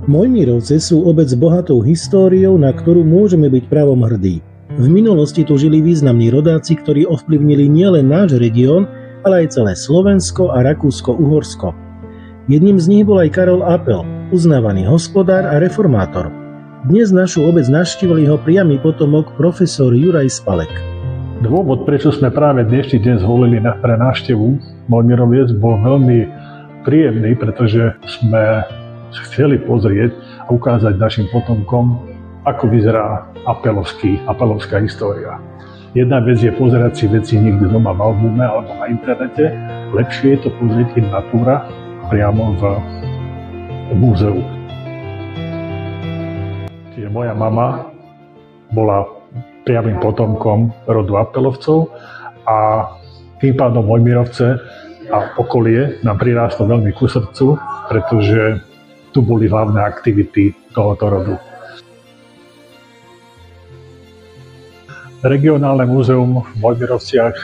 Mojmírovce sú obec s bohatou históriou, na ktorú môžeme byť pravom hrdí. V minulosti tu žili významní rodáci, ktorí ovplyvnili nielen náš región, ale aj celé Slovensko a Rakúsko-Uhorsko. Jedným z nich bol aj Karol Appel, uznávaný hospodár a reformátor. Dnes našu obec navštívil jeho priamy potomok profesor Juraj Spalek. Dôvod, prečo sme práve dnešný deň zvolili pre návštevu Mojmiroviec, bol veľmi príjemný, pretože sme chceli pozrieť a ukázať našim potomkom, ako vyzerá apelovská história. Jedna vec je pozerať si veci niekde doma v albume alebo na internete, lepšie je to pozrieť in natura priamo v múzeu. Čiže moja mama bola priamym potomkom rodu Appelovcov a tým pádom Mojmirovce a okolie nám prirástlo veľmi ku srdcu, pretože tu boli hlavné aktivity tohoto rodu. Regionálne múzeum v Mojmirovciach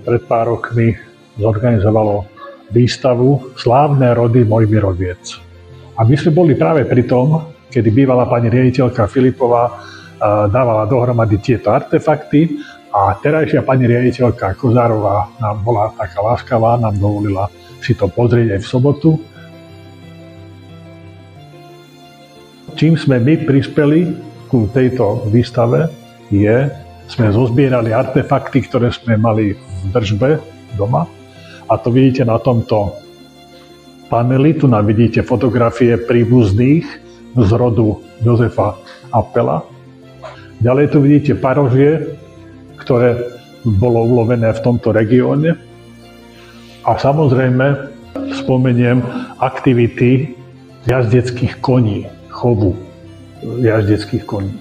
pred pár rokmi zorganizovalo výstavu Slávne rody Mojmiroviec. A my sme boli práve pri tom, kedy bývalá pani riaditeľka Filipová dávala dohromady tieto artefakty a terajšia pani riaditeľka Kozárová nám bola taká láskavá, nám dovolila si to pozrieť aj v sobotu. Čím sme my prispeli ku tejto výstave, sme zozbierali artefakty, ktoré sme mali v držbe doma. A to vidíte na tomto paneli. Tu nám vidíte fotografie príbuzných z rodu Jozefa Appela. Ďalej tu vidíte parožie, ktoré bolo ulovené v tomto regióne. A samozrejme spomeniem aktivity jazdeckých koní, chovu jazdeckých koní.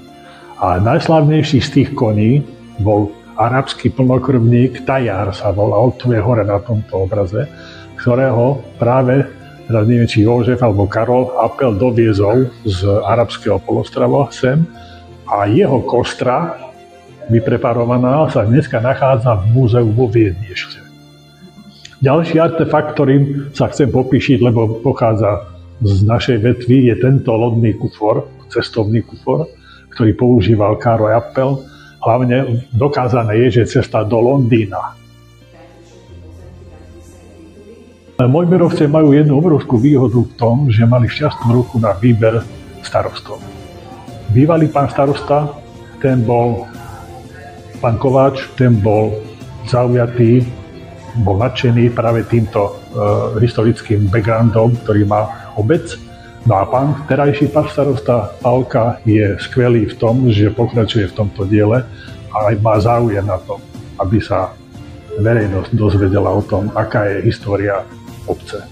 A najslávnejší z tých koní bol arabský plnokrvník Tajar, sa volal, tu je hore na tomto obraze, ktorého práve, teraz neviem, či Jožef alebo Karol Appel doviezol z arabského polostrova sem a jeho kostra, vypreparovaná, sa dneska nachádza v múzeu vo Viedni ešte. Ďalší artefakt, ktorým sa chcem popíšiť, lebo pochádza z našej vetvy, je tento lodný kufor, cestovný kufor, ktorý používal Karol Appel. Hlavne dokázané je, že cesta do Londýna. Mojmirovce majú jednu obrovskú výhodu v tom, že mali šťastnú ruku na výber starostov. Bývalý pán starosta, ten bol pán Kováč, ten bol zaujatý, bol nadšený práve týmto historickým backgroundom, ktorý má obec. No a terajší pán starosta Pálka je skvelý v tom, že pokračuje v tomto diele a aj má záujem na tom, aby sa verejnosť dozvedela o tom, aká je história obce.